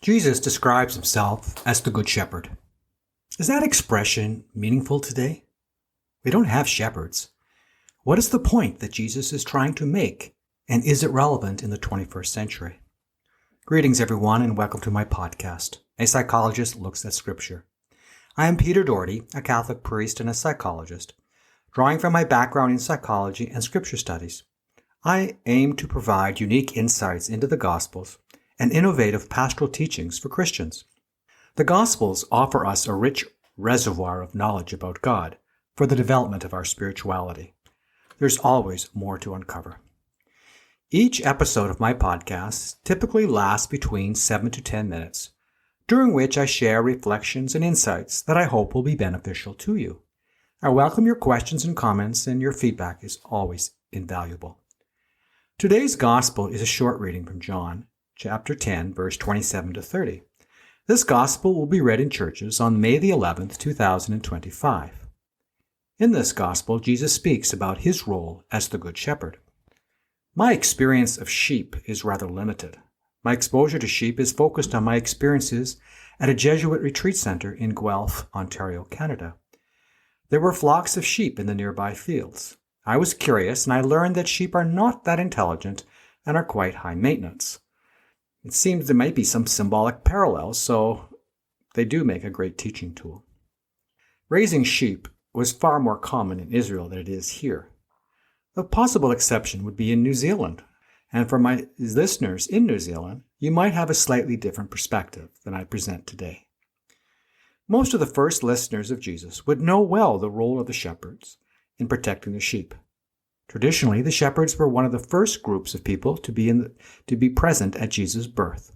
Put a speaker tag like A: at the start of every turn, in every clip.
A: Jesus describes himself as the Good Shepherd. Is that expression meaningful today? We don't have shepherds. What is the point that Jesus is trying to make, and is it relevant in the 21st century? Greetings, everyone, and welcome to my podcast, A Psychologist Looks at Scripture. I am Peter Doherty, a Catholic priest and a psychologist. Drawing from my background in psychology and scripture studies, I aim to provide unique insights into the Gospels and innovative pastoral teachings for Christians. The Gospels offer us a rich reservoir of knowledge about God for the development of our spirituality. There's always more to uncover. Each episode of my podcast typically lasts between 7 to 10 minutes, during which I share reflections and insights that I hope will be beneficial to you. I welcome your questions and comments, and your feedback is always invaluable. Today's Gospel is a short reading from John, chapter 10, verse 27 to 30. This Gospel will be read in churches on May the 11th, 2025. In this Gospel, Jesus speaks about his role as the Good Shepherd. My experience of sheep is rather limited. My exposure to sheep is focused on my experiences at a Jesuit retreat center in Guelph, Ontario, Canada. There were flocks of sheep in the nearby fields. I was curious, and I learned that sheep are not that intelligent and are quite high maintenance. It seems there might be some symbolic parallels, so they do make a great teaching tool. Raising sheep was far more common in Israel than it is here. The possible exception would be in New Zealand, and for my listeners in New Zealand, you might have a slightly different perspective than I present today. Most of the first listeners of Jesus would know well the role of the shepherds in protecting the sheep. Traditionally, the shepherds were one of the first groups of people to be present at Jesus' birth.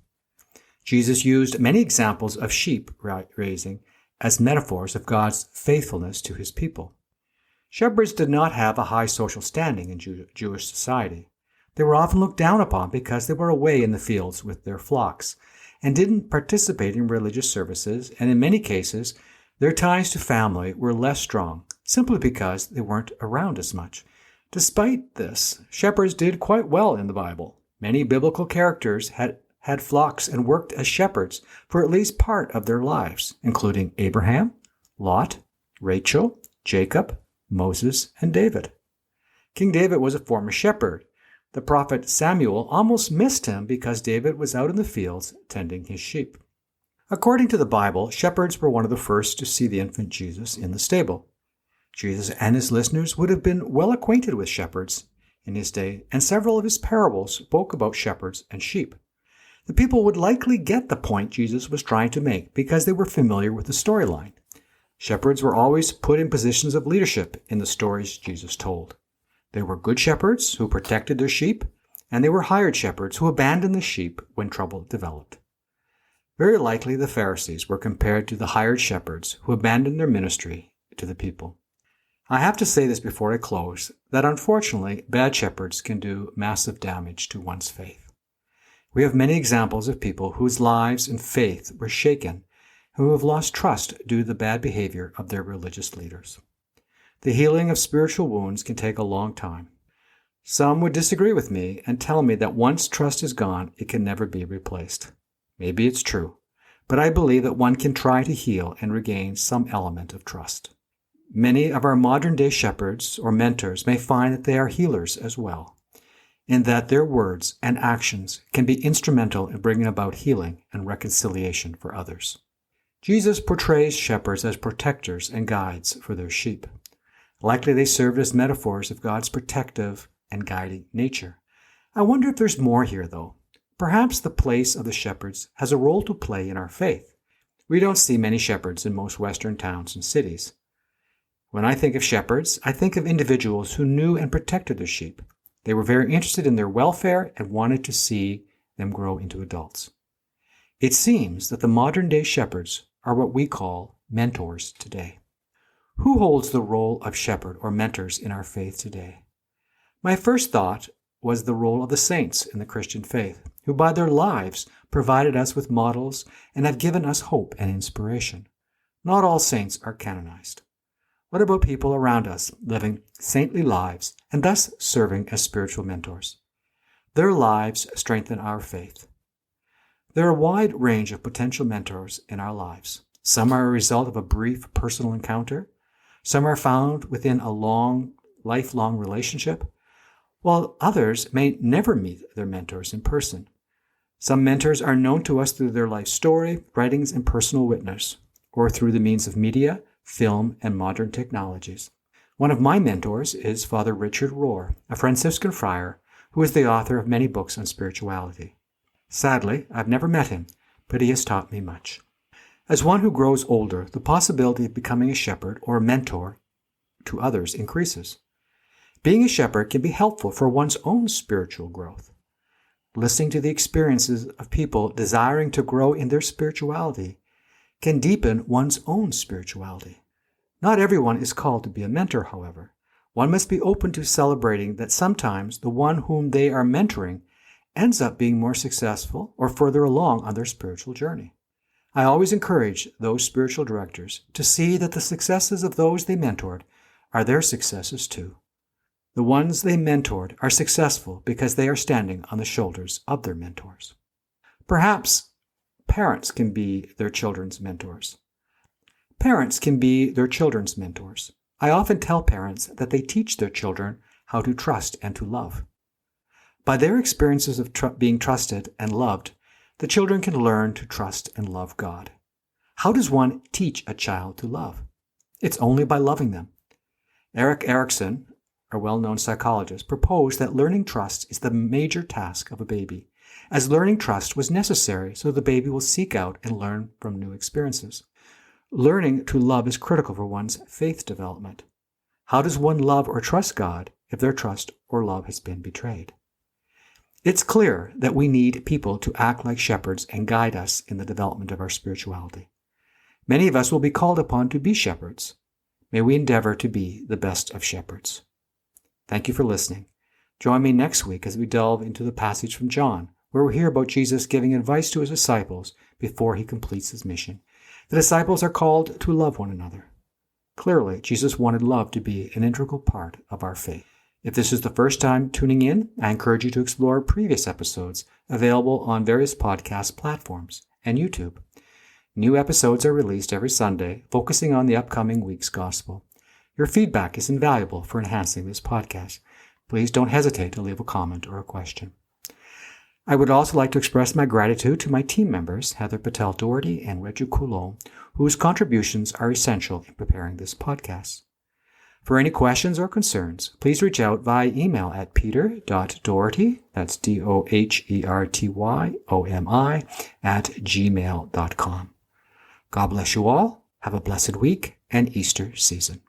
A: Jesus used many examples of sheep raising as metaphors of God's faithfulness to his people. Shepherds did not have a high social standing in Jewish society. They were often looked down upon because they were away in the fields with their flocks and didn't participate in religious services, and in many cases, their ties to family were less strong, simply because they weren't around as much. Despite this, shepherds did quite well in the Bible. Many biblical characters had flocks and worked as shepherds for at least part of their lives, including Abraham, Lot, Rachel, Jacob, Moses, and David. King David was a former shepherd. The prophet Samuel almost missed him because David was out in the fields tending his sheep. According to the Bible, shepherds were one of the first to see the infant Jesus in the stable. Jesus and his listeners would have been well acquainted with shepherds in his day, and several of his parables spoke about shepherds and sheep. The people would likely get the point Jesus was trying to make because they were familiar with the storyline. Shepherds were always put in positions of leadership in the stories Jesus told. They were good shepherds who protected their sheep, and they were hired shepherds who abandoned the sheep when trouble developed. Very likely the Pharisees were compared to the hired shepherds who abandoned their ministry to the people. I have to say this before I close, that unfortunately, bad shepherds can do massive damage to one's faith. We have many examples of people whose lives and faith were shaken, who have lost trust due to the bad behavior of their religious leaders. The healing of spiritual wounds can take a long time. Some would disagree with me and tell me that once trust is gone, it can never be replaced. Maybe it's true, but I believe that one can try to heal and regain some element of trust. Many of our modern-day shepherds or mentors may find that they are healers as well, in that their words and actions can be instrumental in bringing about healing and reconciliation for others. Jesus portrays shepherds as protectors and guides for their sheep. Likely they served as metaphors of God's protective and guiding nature. I wonder if there's more here, though. Perhaps the place of the shepherds has a role to play in our faith. We don't see many shepherds in most Western towns and cities. When I think of shepherds, I think of individuals who knew and protected their sheep. They were very interested in their welfare and wanted to see them grow into adults. It seems that the modern-day shepherds are what we call mentors today. Who holds the role of shepherd or mentors in our faith today? My first thought was the role of the saints in the Christian faith, who by their lives provided us with models and have given us hope and inspiration. Not all saints are canonized. What about people around us living saintly lives and thus serving as spiritual mentors? Their lives strengthen our faith. There are a wide range of potential mentors in our lives. Some are a result of a brief personal encounter. Some are found within a lifelong relationship, while others may never meet their mentors in person. Some mentors are known to us through their life story, writings, and personal witness, or through the means of media, film, and modern technologies. One of my mentors is Father Richard Rohr, a Franciscan friar who is the author of many books on spirituality. Sadly, I've never met him, but he has taught me much. As one who grows older, the possibility of becoming a shepherd or a mentor to others increases. Being a shepherd can be helpful for one's own spiritual growth. Listening to the experiences of people desiring to grow in their spirituality can deepen one's own spirituality. Not everyone is called to be a mentor, however. One must be open to celebrating that sometimes the one whom they are mentoring ends up being more successful or further along on their spiritual journey. I always encourage those spiritual directors to see that the successes of those they mentored are their successes too. The ones they mentored are successful because they are standing on the shoulders of their mentors. Perhaps parents can be their children's mentors. Parents can be their children's mentors. I often tell parents that they teach their children how to trust and to love. By their experiences of being trusted and loved, the children can learn to trust and love God. How does one teach a child to love? It's only by loving them. Erik Erikson, a well-known psychologist, proposed that learning trust is the major task of a baby, as learning trust was necessary so the baby will seek out and learn from new experiences. Learning to love is critical for one's faith development. How does one love or trust God if their trust or love has been betrayed? It's clear that we need people to act like shepherds and guide us in the development of our spirituality. Many of us will be called upon to be shepherds. May we endeavor to be the best of shepherds. Thank you for listening. Join me next week as we delve into the passage from John, where we hear about Jesus giving advice to his disciples before he completes his mission. The disciples are called to love one another. Clearly, Jesus wanted love to be an integral part of our faith. If this is the first time tuning in, I encourage you to explore previous episodes available on various podcast platforms and YouTube. New episodes are released every Sunday, focusing on the upcoming week's gospel. Your feedback is invaluable for enhancing this podcast. Please don't hesitate to leave a comment or a question. I would also like to express my gratitude to my team members, Heather Patel-Doherty and Reggie Coulon, whose contributions are essential in preparing this podcast. For any questions or concerns, please reach out via email at peter.doherty, that's DOHERTYOMI, @gmail.com. God bless you all. Have a blessed week and Easter season.